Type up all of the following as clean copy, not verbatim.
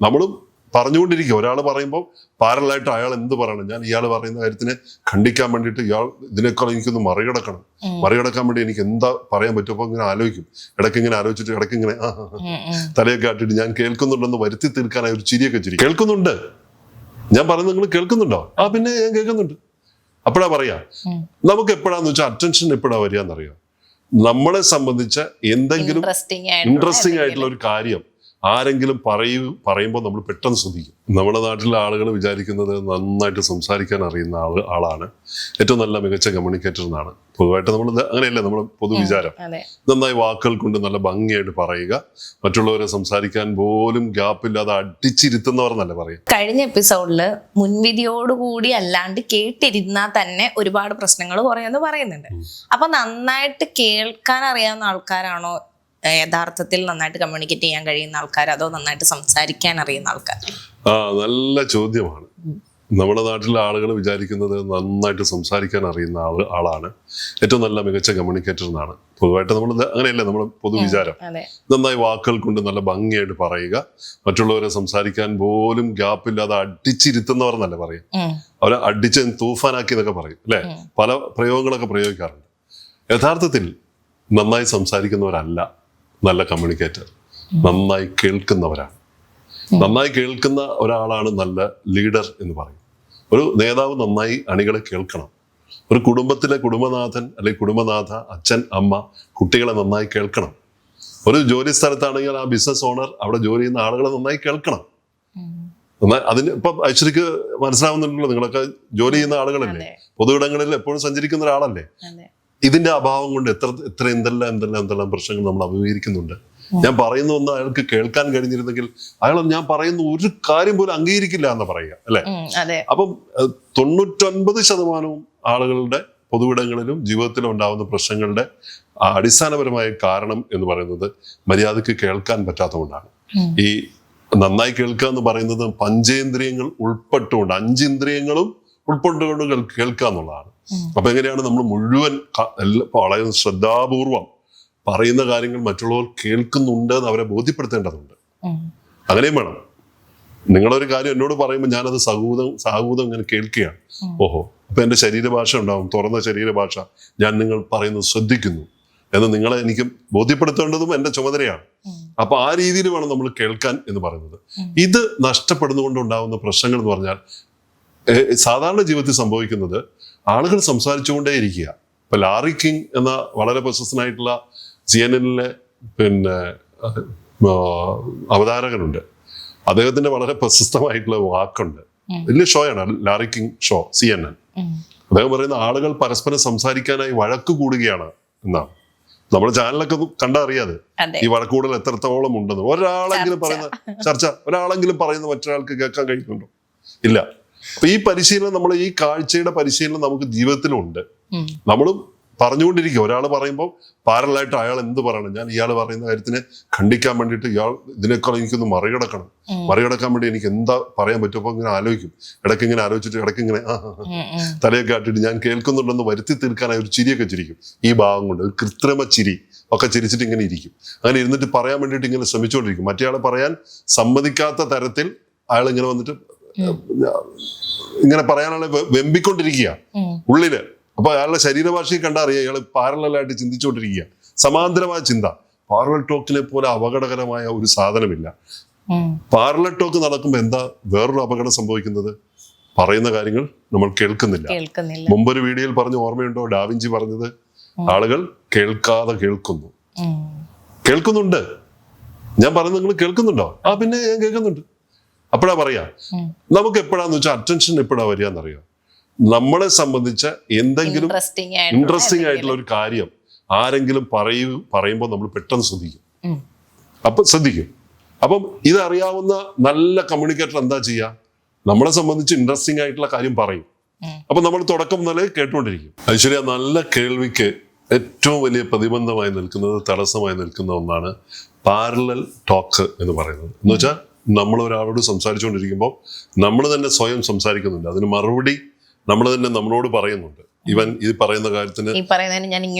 നമ്മളും പറഞ്ഞുകൊണ്ടിരിക്കുക. ഒരാൾ പറയുമ്പോൾ പാരലായിട്ട് അയാൾ എന്ത് പറയണം, ഞാൻ ഇയാൾ പറയുന്ന കാര്യത്തിനെ ഖണ്ഡിക്കാൻ വേണ്ടിയിട്ട് ഇയാൾ ഇതിനേക്കാൾ എനിക്കൊന്ന് മറികടക്കാൻ വേണ്ടി എനിക്ക് എന്താ പറയാൻ പറ്റും. അപ്പൊ ഇങ്ങനെ ആലോചിക്കും, ഇടയ്ക്ക് ഇങ്ങനെ ആലോചിച്ചിട്ട് ഇടയ്ക്ക് ഇങ്ങനെ തലയൊക്കെ ആട്ടിട്ട് ഞാൻ കേൾക്കുന്നുണ്ടെന്ന് വരുത്തി തീർക്കാനായി ഒരു ചിരിയൊക്കെ ചിരി. കേൾക്കുന്നുണ്ട്, ഞാൻ പറയുന്നത് നിങ്ങൾ കേൾക്കുന്നുണ്ടോ? പിന്നെ ഞാൻ കേൾക്കുന്നുണ്ട്. അപ്പോഴാ പറയാ. നമുക്ക് എപ്പോഴാന്ന് വെച്ചാൽ അറ്റൻഷൻ എപ്പോഴാ വരിക എന്നറിയാം. നമ്മളെ സംബന്ധിച്ച എന്തെങ്കിലും ഇൻട്രസ്റ്റിംഗ് ആയിട്ടുള്ള ഒരു കാര്യം ആരെങ്കിലും പറയുമ്പോൾ നമ്മൾ പെട്ടെന്ന് ശ്രദ്ധിക്കും. നമ്മുടെ നാട്ടിലെ ആളുകൾ വിചാരിക്കുന്നത് നന്നായിട്ട് സംസാരിക്കാൻ അറിയുന്ന ആളാണ് ഏറ്റവും നല്ല മികച്ച കമ്മ്യൂണിക്കേറ്റർ എന്നാണ്. പൊതുവായിട്ട് നമ്മൾ അങ്ങനെയല്ലേ നമ്മൾ പൊതുവിചാരം. നന്നായി വാക്കുകൾ കൊണ്ട് നല്ല ഭംഗിയായിട്ട് പറയുക, മറ്റുള്ളവരെ സംസാരിക്കാൻ പോലും ഗ്യാപ്പില്ലാതെ അടിച്ചിരുത്തുന്നവർ എന്നല്ല പറയും. കഴിഞ്ഞ എപ്പിസോഡില് മുൻവിധിയോടുകൂടി അല്ലാണ്ട് കേട്ടിരുന്നാൽ തന്നെ ഒരുപാട് പ്രശ്നങ്ങൾ കുറയുമെന്ന് പറയുന്നുണ്ട്. അപ്പൊ നന്നായിട്ട് കേൾക്കാൻ അറിയാവുന്ന ആൾക്കാരാണോ യഥാർത്ഥത്തിൽ നന്നായിട്ട് കമ്മ്യൂണിക്കേറ്റ് ചെയ്യാൻ കഴിയുന്ന ആൾക്കാർ, അതോ നന്നായിട്ട് സംസാരിക്കാൻ അറിയുന്ന ആൾക്കാർ? നല്ല ചോദ്യമാണ്. നമ്മുടെ നാട്ടിലെ ആളുകൾ വിചാരിക്കുന്നത് നന്നായിട്ട് സംസാരിക്കാൻ അറിയുന്ന ആളാണ് ഏറ്റവും നല്ല മികച്ച കമ്മ്യൂണിക്കേറ്റർ എന്നാണ്. പൊതുവായിട്ട് നമ്മൾ അങ്ങനെയല്ലേ നമ്മൾ പൊതുവിചാരം. നന്നായി വാക്കുകൾ കൊണ്ട് നല്ല ഭംഗിയായിട്ട് പറയുക, മറ്റുള്ളവരെ സംസാരിക്കാൻ പോലും ഗ്യാപ്പില്ലാതെ അടിച്ചിരുത്തുന്നവർ എന്നല്ല പറയും. അവരെ അടിച്ച് തൂഫാനാക്കി എന്നൊക്കെ പറയും അല്ലെ, പല പ്രയോഗങ്ങളൊക്കെ പ്രയോഗിക്കാറുണ്ട്. യഥാർത്ഥത്തിൽ നന്നായി സംസാരിക്കുന്നവരല്ല നല്ല കമ്മ്യൂണിക്കേറ്റർ, നന്നായി കേൾക്കുന്നവരാണ്. നന്നായി കേൾക്കുന്ന ഒരാളാണ് നല്ല ലീഡർ എന്ന് പറയും. ഒരു നേതാവ് നന്നായി അണികളെ കേൾക്കണം. ഒരു കുടുംബത്തിലെ കുടുംബനാഥൻ അല്ലെങ്കിൽ കുടുംബനാഥ, അച്ഛൻ, അമ്മ കുട്ടികളെ നന്നായി കേൾക്കണം. ഒരു ജോലി സ്ഥലത്താണെങ്കിൽ ആ ബിസിനസ് ഓണർ അവിടെ ജോലി ചെയ്യുന്ന ആളുകളെ നന്നായി കേൾക്കണം. അതിന് ഇപ്പൊ ഐശ്വര്യക്ക് മനസ്സിലാവുന്നുണ്ടല്ലോ, നിങ്ങളൊക്കെ ജോലി ചെയ്യുന്ന ആളുകളല്ലേ, പൊതുവിടങ്ങളിൽ എപ്പോഴും സഞ്ചരിക്കുന്ന ഒരാളല്ലേ. ഇതിന്റെ അഭാവം കൊണ്ട് എത്ര എന്തെല്ലാം പ്രശ്നങ്ങൾ നമ്മൾ അഭിമുഖീകരിക്കുന്നുണ്ട്. ഞാൻ പറയുന്ന ഒന്ന് അയാൾക്ക് കേൾക്കാൻ കഴിഞ്ഞിരുന്നെങ്കിൽ അയാൾ ഞാൻ പറയുന്ന ഒരു കാര്യം പോലും അംഗീകരിക്കില്ല എന്ന് പറയുക അല്ലെ. അപ്പം 99% ആളുകളുടെ പൊതുവിടങ്ങളിലും ജീവിതത്തിലും ഉണ്ടാവുന്ന പ്രശ്നങ്ങളുടെ അടിസ്ഥാനപരമായ കാരണം എന്ന് പറയുന്നത് മര്യാദക്ക് കേൾക്കാൻ പറ്റാത്തതുകൊണ്ടാണ്. ഈ നന്നായി കേൾക്കുക എന്ന് പറയുന്നത് പഞ്ചേന്ദ്രിയങ്ങൾ ഉൾപ്പെട്ടുകൊണ്ട് 5 ഇന്ദ്രിയങ്ങളും ഉൾപ്പെട്ടുകൊണ്ട് കേൾക്കുക എന്നുള്ളതാണ്. അപ്പൊ എങ്ങനെയാണ് നമ്മൾ മുഴുവൻ വളരെ ശ്രദ്ധാപൂർവം പറയുന്ന കാര്യങ്ങൾ മറ്റുള്ളവർ കേൾക്കുന്നുണ്ട് എന്ന് അവരെ ബോധ്യപ്പെടുത്തേണ്ടതുണ്ട്. അങ്ങനെയും വേണം. നിങ്ങളൊരു കാര്യം എന്നോട് പറയുമ്പോൾ ഞാനത് സാഹൂതം ഇങ്ങനെ കേൾക്കുകയാണ്. ഓഹോ, അപ്പൊ എന്റെ ശരീരഭാഷ ഉണ്ടാവും, തുറന്ന ശരീരഭാഷ, ഞാൻ നിങ്ങൾ പറയുന്നത് ശ്രദ്ധിക്കുന്നു എന്ന് നിങ്ങളെ എനിക്ക് ബോധ്യപ്പെടുത്തേണ്ടതും എന്റെ ചുമതലയാണ്. അപ്പൊ ആ രീതിയിൽ വേണം നമ്മൾ കേൾക്കാൻ എന്ന് പറയുന്നത്. ഇത് നഷ്ടപ്പെടുന്നുകൊണ്ടുണ്ടാവുന്ന പ്രശ്നങ്ങൾ എന്ന് പറഞ്ഞാൽ സാധാരണ ജീവിതത്തിൽ സംഭവിക്കുന്നത് ആളുകൾ സംസാരിച്ചുകൊണ്ടേ ഇരിക്കുക. ഇപ്പൊ ലാറി കിങ് എന്ന വളരെ പ്രശസ്തനായിട്ടുള്ള CNN-ലെ അവതാരകനുണ്ട്. അദ്ദേഹത്തിന്റെ വളരെ പ്രശസ്തമായിട്ടുള്ള വാക്കുണ്ട്. വലിയ ഷോയാണ് ലാറി കിങ് ഷോ, CNN. അദ്ദേഹം പറയുന്ന ആളുകൾ പരസ്പരം സംസാരിക്കാനായി വഴക്ക് കൂടുകയാണ് എന്നാണ്. നമ്മുടെ ചാനലൊക്കെ കണ്ടാ അറിയാതെ ഈ വഴക്കുകൂടൽ എത്രത്തോളം ഉണ്ടെന്ന്. ഒരാളെങ്കിലും പറയുന്ന മറ്റൊരാൾക്ക് കേൾക്കാൻ കഴിയുന്നുണ്ടോ? ഇല്ല. അപ്പൊ ഈ പരിശീലനം, നമ്മൾ ഈ കാഴ്ചയുടെ പരിശീലനം നമുക്ക് ജീവിതത്തിലുണ്ട്. നമ്മളും പറഞ്ഞുകൊണ്ടിരിക്കുക. ഒരാൾ പറയുമ്പോൾ പാരലായിട്ട് അയാൾ എന്ത് പറയണം, ഞാൻ ഇയാൾ പറയുന്ന കാര്യത്തിനെ ഖണ്ഡിക്കാൻ വേണ്ടിയിട്ട് ഇയാൾ ഇതിനേക്കാൾ എനിക്കൊന്ന് മറികടക്കാൻ വേണ്ടി എനിക്ക് എന്താ പറയാൻ പറ്റും. അപ്പൊ ഇങ്ങനെ ആലോചിക്കും, ഇടയ്ക്ക് ഇങ്ങനെ ആലോചിച്ചിട്ട് ഇടയ്ക്ക് ഇങ്ങനെ തലയൊക്കെ ആട്ടിട്ട് ഞാൻ കേൾക്കുന്നുണ്ടെന്ന് വരുത്തി തീർക്കാനായി ഒരു ചിരിയൊക്കെ ചിരിക്കും. ഈ ഭാഗം കൊണ്ട് ഒരു കൃത്രിമ ചിരി ഒക്കെ ചിരിച്ചിട്ട് ഇങ്ങനെ ഇരിക്കും. അങ്ങനെ ഇരുന്നിട്ട് പറയാൻ വേണ്ടിയിട്ട് ഇങ്ങനെ ശ്രമിച്ചുകൊണ്ടിരിക്കും. മറ്റേയാളെ പറയാൻ സമ്മതിക്കാത്ത തരത്തിൽ അയാൾ ഇങ്ങനെ വന്നിട്ട് ഇങ്ങനെ പറയാനുള്ള വെമ്പിക്കൊണ്ടിരിക്കുക ഉള്ളില്. അപ്പൊ അയാളുടെ ശരീരഭാഷയിൽ കണ്ടാ അറിയാം ഇയാൾ പാരലായിട്ട് ചിന്തിച്ചുകൊണ്ടിരിക്കുക. സമാന്തരമായ ചിന്ത. പാരലൽ ടോക്കിനെ പോലെ അപകടകരമായ ഒരു സാധനമില്ല. പാരലൽ ടോക്ക് നടക്കുമ്പോൾ എന്താ വേറൊരു അപകടം സംഭവിക്കുന്നത്? പറയുന്ന കാര്യങ്ങൾ നമ്മൾ കേൾക്കുന്നില്ല. മുമ്പൊരു വീഡിയോയിൽ പറഞ്ഞ ഓർമ്മയുണ്ടോ, ഡാവിഞ്ചി പറഞ്ഞത് ആളുകൾ കേൾക്കാതെ കേൾക്കുന്നുണ്ട്. ഞാൻ പറയുന്നത് നിങ്ങൾ കേൾക്കുന്നുണ്ടോ? പിന്നെ ഞാൻ കേൾക്കുന്നുണ്ട്. അപ്പോഴാ പറയാ. നമുക്ക് എപ്പോഴാന്ന് വെച്ചാൽ അറ്റൻഷൻ എപ്പോഴാ വരിക എന്നറിയാം. നമ്മളെ സംബന്ധിച്ച എന്തെങ്കിലും ഇൻട്രസ്റ്റിംഗ് ആയിട്ടുള്ള ഒരു കാര്യം ആരെങ്കിലും പറയുമ്പോൾ നമ്മൾ പെട്ടെന്ന് ശ്രദ്ധിക്കും. അപ്പം ഇതറിയാവുന്ന നല്ല കമ്മ്യൂണിക്കേറ്റർ എന്താ ചെയ്യുക? നമ്മളെ സംബന്ധിച്ച് ഇൻട്രസ്റ്റിംഗ് ആയിട്ടുള്ള കാര്യം പറയും. അപ്പൊ നമ്മൾ തുടക്കം മുതലേ കേട്ടുകൊണ്ടിരിക്കും. ഐശ്വര്യ, നല്ല കേൾവിക്ക് ഏറ്റവും വലിയ പ്രതിബന്ധമായി നിൽക്കുന്നത്, തടസ്സമായി നിൽക്കുന്ന ഒന്നാണ് പാരലൽ ടോക്ക് എന്ന് പറയുന്നത്. എന്ന് വെച്ചാൽ നമ്മൾ ഒരാളോട് സംസാരിച്ചുകൊണ്ടിരിക്കുമ്പോൾ നമ്മൾ തന്നെ സ്വയം സംസാരിക്കുന്നുണ്ട്. അതിന് മറുപടി നമ്മൾ തന്നെ നമ്മളോട് പറയുന്നുണ്ട്. ഇവൻ ഈ പറയുന്ന കാര്യത്തിന്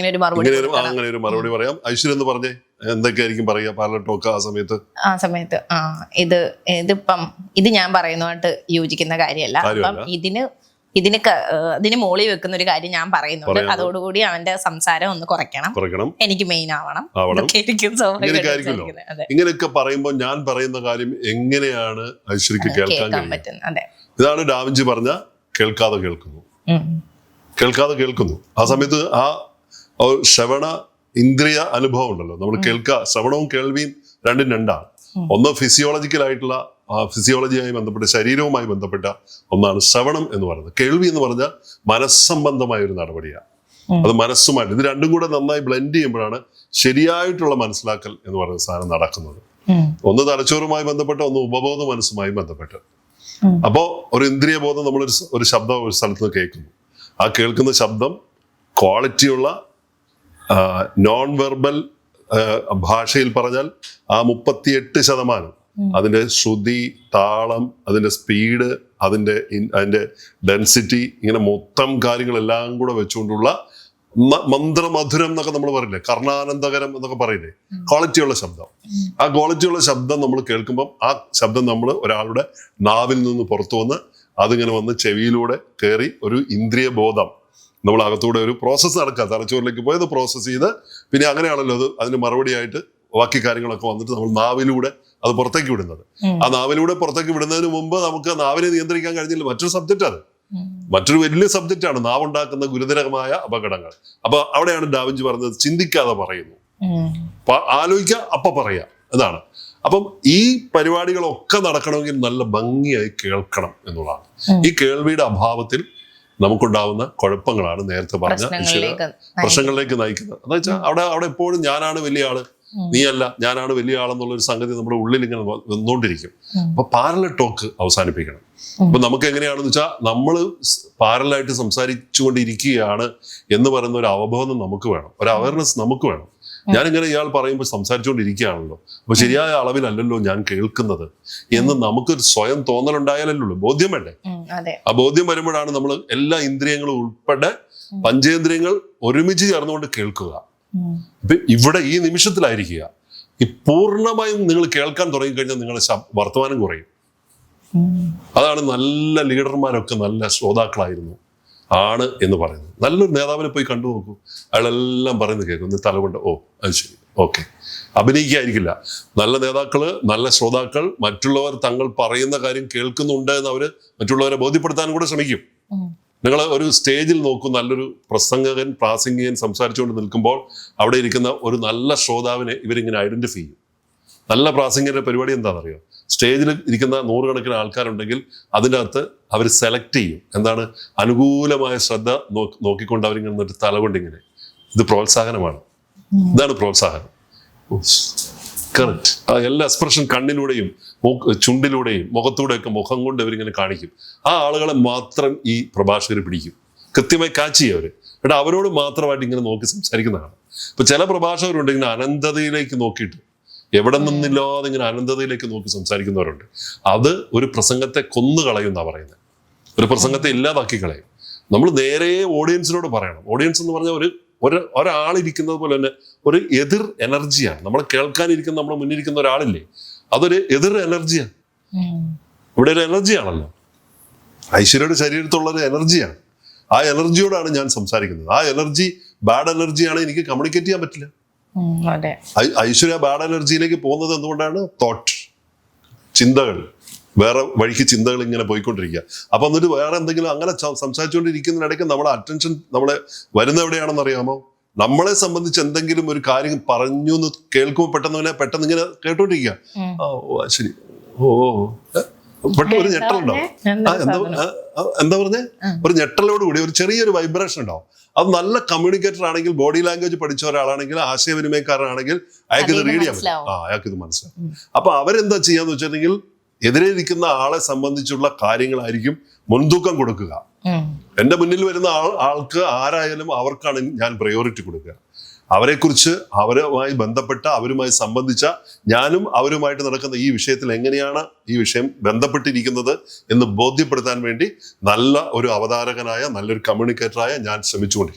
അങ്ങനെ ഒരു മറുപടി പറയാം. ഐശ്വര്യ എന്ന് പറഞ്ഞേ, എന്തൊക്കെയായിരിക്കും പറയുക പാരലൽ ടോക്ക് ആ സമയത്ത്? ഇത് ഞാൻ പറയുന്നതായിട്ട് യോജിക്കുന്ന കാര്യമല്ല. അപ്പം ഇതിന് മോളി വെക്കുന്ന ഒരു കാര്യം ഞാൻ പറയുന്നുണ്ട്. അതോടുകൂടി അവന്റെ സംസാരം ഒന്ന് കുറയ്ക്കണം. എനിക്ക് മെയിൻ ആവണം. ഇങ്ങനെയൊക്കെ പറയുമ്പോൾ ഞാൻ പറയുന്ന കാര്യം എങ്ങനെയാണ് ഐശ്വര്യക്ക് കേൾക്കാൻ പറ്റുന്നത്? ഇതാണ് ഡാവിഞ്ചി പറഞ്ഞ കേൾക്കാതെ കേൾക്കുന്നു. ആ സമയത്ത് ആ ശ്രവണ ഇന്ദ്രിയ അനുഭവം ഉണ്ടല്ലോ, നമ്മൾ ശ്രവണവും കേൾവിയും രണ്ടാണ്. ഒന്ന് ഫിസിയോളജിക്കലായിട്ടുള്ള ഫിസിയോളജിയുമായി ബന്ധപ്പെട്ട ശരീരവുമായി ബന്ധപ്പെട്ട ഒന്നാണ് ശ്രവണം എന്ന് പറയുന്നത്. കേൾവി എന്ന് പറഞ്ഞാൽ മനസ്സംബന്ധമായ ഒരു നടപടിയാണ്. അത് മനസ്സുമായിട്ട് ഇത് രണ്ടും കൂടെ നന്നായി ബ്ലെൻഡ് ചെയ്യുമ്പോഴാണ് ശരിയായിട്ടുള്ള മനസ്സിലാക്കൽ എന്ന് പറയുന്ന സാധനം നടക്കുന്നത്. ഒന്ന് തലച്ചോറുമായി ബന്ധപ്പെട്ട്, ഒന്ന് ഉപബോധ മനസ്സുമായി ബന്ധപ്പെട്ട്. അപ്പോ ഒരു ഇന്ദ്രിയ ബോധം ഒരു ശബ്ദം ഒരു സ്ഥലത്ത് നിന്ന് കേൾക്കുന്നു. ആ കേൾക്കുന്ന ശബ്ദം ക്വാളിറ്റിയുള്ള നോൺ വെർബൽ ഭാഷയിൽ പറഞ്ഞാൽ ആ 38% അതിന്റെ ശ്രുതി, താളം, അതിന്റെ സ്പീഡ്, അതിന്റെ ഡെൻസിറ്റി, ഇങ്ങനെ മൊത്തം കാര്യങ്ങളെല്ലാം കൂടെ വെച്ചുകൊണ്ടുള്ള മന്ത്രമധുരം എന്നൊക്കെ നമ്മൾ പറയില്ലേ, കർണാനന്ദകരം എന്നൊക്കെ പറയില്ലേ, ക്വാളിറ്റിയുള്ള ശബ്ദം. ആ ക്വാളിറ്റിയുള്ള ശബ്ദം നമ്മൾ കേൾക്കുമ്പം ആ ശബ്ദം നമ്മൾ ഒരാളുടെ നാവിൽ നിന്ന് പുറത്തു വന്ന് അതിങ്ങനെ വന്ന് ചെവിയിലൂടെ കയറി ഒരു ഇന്ദ്രിയ ബോധം നമ്മൾ അകത്തൂടെ ഒരു പ്രോസസ്സ് നടക്കുക, തലച്ചോറിലേക്ക് പോയത് പ്രോസസ്സ് ചെയ്ത് പിന്നെ അങ്ങനെയാണല്ലോ അത് അതിന് മറുപടിയായിട്ട് ബാക്കി കാര്യങ്ങളൊക്കെ വന്നിട്ട് നമ്മൾ നാവിലൂടെ അത് പുറത്തേക്ക് വിടുന്നത്. ആ നാവിലൂടെ പുറത്തേക്ക് വിടുന്നതിന് മുമ്പ് നമുക്ക് നാവിനെ നിയന്ത്രിക്കാൻ കഴിഞ്ഞില്ല. മറ്റൊരു സബ്ജക്റ്റ് അത്, മറ്റൊരു വലിയ സബ്ജക്റ്റാണ് നാവുണ്ടാക്കുന്ന ഗുരുതരമായ അപകടങ്ങൾ. അപ്പൊ അവിടെയാണ് ഡാവിഞ്ചി പറഞ്ഞത് ചിന്തിക്കാതെ പറയുന്നു, ആലോചിക്കുക അപ്പൊ പറയാ, ഇതാണ്. അപ്പം ഈ പരിപാടികളൊക്കെ നടക്കണമെങ്കിൽ നല്ല ഭംഗിയായി കേൾക്കണം എന്നുള്ളതാണ്. ഈ കേൾവിയുടെ അഭാവത്തിൽ നമുക്കുണ്ടാവുന്ന കുഴപ്പങ്ങളാണ് നേരത്തെ പറഞ്ഞ പ്രശ്നങ്ങളിലേക്ക് നയിക്കുന്നത്. എന്ന് വെച്ചാൽ അവിടെ എപ്പോഴും ഞാനാണ് വലിയ ആള്, നീയല്ല, ഞാനാണ് വലിയ ആളെന്നുള്ളൊരു സംഗതി നമ്മുടെ ഉള്ളിൽ ഇങ്ങനെ വന്നുകൊണ്ടിരിക്കും. അപ്പൊ പാരലൽ ടോക്ക് അവസാനിപ്പിക്കണം. അപ്പൊ നമുക്ക് എങ്ങനെയാണെന്ന് വെച്ചാൽ നമ്മൾ പാരലായിട്ട് സംസാരിച്ചുകൊണ്ടിരിക്കുകയാണ് എന്ന് പറയുന്ന ഒരു അവബോധം നമുക്ക് വേണം, ഒരു അവയർനെസ് നമുക്ക് വേണം. ഞാനിങ്ങനെ ഇയാൾ പറയുമ്പോൾ സംസാരിച്ചുകൊണ്ടിരിക്കുകയാണല്ലോ, അപ്പൊ ശരിയായ അളവിലല്ലല്ലോ ഞാൻ കേൾക്കുന്നത് എന്ന് നമുക്കൊരു സ്വയം തോന്നലുണ്ടായാലല്ലോ, ബോധ്യം വേണ്ടേ? ആ ബോധ്യം വരുമ്പോഴാണ് നമ്മൾ എല്ലാ ഇന്ദ്രിയങ്ങളും ഉൾപ്പെടെ പഞ്ചേന്ദ്രിയങ്ങൾ ഒരുമിച്ച് ചേർന്നുകൊണ്ട് കേൾക്കുക. ഇപ്പൊ ഇവിടെ ഈ നിമിഷത്തിലായിരിക്കുക. ഈ പൂർണ്ണമായും നിങ്ങൾ കേൾക്കാൻ തുടങ്ങിക്കഴിഞ്ഞാൽ നിങ്ങളുടെ വർത്തമാനം കുറയും. അതാണ് നല്ല ലീഡർമാരൊക്കെ നല്ല ശ്രോതാക്കളായിരുന്നു ആണ് എന്ന് പറയുന്നത്. നല്ലൊരു നേതാവിനെ പോയി കണ്ടു നോക്കൂ, അയാളെല്ലാം പറയുന്നത് കേൾക്കും, തലകൊണ്ട് ഓ അത് ശരി, ഓക്കെ, അഭിനയിക്കായിരിക്കില്ല. നല്ല നേതാക്കള്, നല്ല ശ്രോതാക്കൾ, മറ്റുള്ളവർ തങ്ങൾ പറയുന്ന കാര്യം കേൾക്കുന്നുണ്ട് എന്ന് അവര് മറ്റുള്ളവരെ ബോധ്യപ്പെടുത്താനും കൂടെ ശ്രമിക്കും. നിങ്ങൾ ഒരു സ്റ്റേജിൽ നോക്കൂ, നല്ലൊരു പ്രാസംഗികൻ സംസാരിച്ചുകൊണ്ട് നിൽക്കുമ്പോൾ അവിടെ ഇരിക്കുന്ന ഒരു നല്ല ശ്രോതാവിനെ ഇവരിങ്ങനെ ഐഡന്റിഫൈ ചെയ്യും. നല്ല പ്രാസംഗികന്റെ പരിപാടി എന്താണെന്നറിയോ? സ്റ്റേജിൽ ഇരിക്കുന്ന 100 കണക്കിന് ആൾക്കാരുണ്ടെങ്കിൽ അതിൻ്റെ അകത്ത് അവർ സെലക്ട് ചെയ്യും. എന്താണ്? അനുകൂലമായ ശ്രദ്ധ നോക്കിക്കൊണ്ട് അവരിങ്ങനെ നിന്നിട്ട് തലകൊണ്ടിങ്ങനെ, ഇത് പ്രോത്സാഹനമാണ്, ഇതാണ് പ്രോത്സാഹനം. കറക്റ്റ്. എല്ലാ എക്സ്പ്രഷൻ കണ്ണിലൂടെയും ചുണ്ടിലൂടെയും മുഖത്തൂടെയൊക്കെ മുഖം കൊണ്ട് ഇവരിങ്ങനെ കാണിക്കും. ആ ആളുകളെ മാത്രം ഈ പ്രഭാഷകർ പിടിക്കും, കൃത്യമായി കാച്ച് ചെയ്യും അവര്. എന്നിട്ട് അവരോട് മാത്രമായിട്ട് ഇങ്ങനെ നോക്കി സംസാരിക്കുന്നതാണ്. ഇപ്പൊ ചില പ്രഭാഷകരുണ്ട് ഇങ്ങനെ അനന്തതയിലേക്ക് നോക്കിയിട്ട്, എവിടെ നിന്നില്ലാതെ ഇങ്ങനെ അനന്തതയിലേക്ക് നോക്കി സംസാരിക്കുന്നവരുണ്ട്. അത് ഒരു പ്രസംഗത്തെ കൊന്നുകളയുന്നാ പറയുന്നത്, ഒരു പ്രസംഗത്തെ ഇല്ലാതാക്കി കളയും. നമ്മൾ നേരെ ഓഡിയൻസിനോട് പറയണം. ഓഡിയൻസ് എന്ന് പറഞ്ഞാൽ ഒരാളിരിക്കുന്നത് പോലെ തന്നെ ഒരു എതിർ എനർജിയാണ്. നമ്മളെ കേൾക്കാനിരിക്കുന്ന, നമ്മുടെ മുന്നിരിക്കുന്ന ഒരാളില്ലേ, അതൊരു എതിർ എനർജിയാണ്. ഇവിടെ ഒരു എനർജിയാണല്ലോ, ഐശ്വര്യയുടെ ശരീരത്തുള്ള ഒരു എനർജിയാണ്. ആ എനർജിയോടാണ് ഞാൻ സംസാരിക്കുന്നത്. ആ എനർജി ബാഡ് എനർജിയാണ്, എനിക്ക് കമ്മ്യൂണിക്കേറ്റ് ചെയ്യാൻ പറ്റില്ല. ഐശ്വര്യ ബാഡ് എനർജിയിലേക്ക് പോകുന്നത് എന്തുകൊണ്ടാണ്? തോട്ട്, ചിന്തകൾ, വേറെ വഴിക്ക് ചിന്തകൾ ഇങ്ങനെ പോയിക്കൊണ്ടിരിക്കുക. അപ്പൊ എന്നിട്ട് വേറെ എന്തെങ്കിലും അങ്ങനെ സംസാരിച്ചുകൊണ്ടിരിക്കുന്നതിനിടയ്ക്ക് നമ്മുടെ അറ്റൻഷൻ നമ്മളെ വരുന്ന എവിടെയാണെന്ന് അറിയാമോ? നമ്മളെ സംബന്ധിച്ച് എന്തെങ്കിലും ഒരു കാര്യം പറഞ്ഞു എന്ന് കേൾക്കുമ്പോൾ പെട്ടെന്ന് ഇങ്ങനെ കേട്ടോണ്ടിരിക്കുക. ശരി, ഒരു ഞെട്ടലുണ്ടാവും. എന്താ പറഞ്ഞേ? ഒരു ഞെട്ടലോടുകൂടി ഒരു ചെറിയൊരു വൈബ്രേഷൻ ഉണ്ടാവും. അത് നല്ല കമ്മ്യൂണിക്കേറ്റർ ആണെങ്കിൽ, ബോഡി ലാംഗ്വേജ് പഠിച്ച ഒരാളാണെങ്കിൽ, ആശയവിനിമയക്കാരനാണെങ്കിൽ അയാൾക്ക് ഇത് റീഡ് ചെയ്യാൻ പറ്റും. അയാൾക്ക് ഇത് മനസ്സിലാവും. അപ്പൊ അവരെന്താ ചെയ്യാന്ന് വെച്ചിട്ടുണ്ടെങ്കിൽ എതിരെ ഇരിക്കുന്ന ആളെ സംബന്ധിച്ചുള്ള കാര്യങ്ങളായിരിക്കും മുൻതൂക്കം കൊടുക്കുക. എന്റെ മുന്നിൽ വരുന്ന ആൾക്ക് ആരായാലും അവർക്കാണ് ഞാൻ പ്രയോറിറ്റി കൊടുക്കുക. അവരെക്കുറിച്ച്, അവരുമായി ബന്ധപ്പെട്ട, അവരുമായി സംബന്ധിച്ച, ഞാനും അവരുമായിട്ട് നടക്കുന്ന ഈ വിഷയത്തിൽ എങ്ങനെയാണ് ഈ വിഷയം ബന്ധപ്പെട്ടിരിക്കുന്നത് എന്ന് ബോധ്യപ്പെടുത്താൻ വേണ്ടി നല്ല ഒരു അവതാരകനായ, നല്ലൊരു കമ്മ്യൂണിക്കേറ്ററായ ഞാൻ ശ്രമിച്ചുകൊണ്ടിരിക്കും.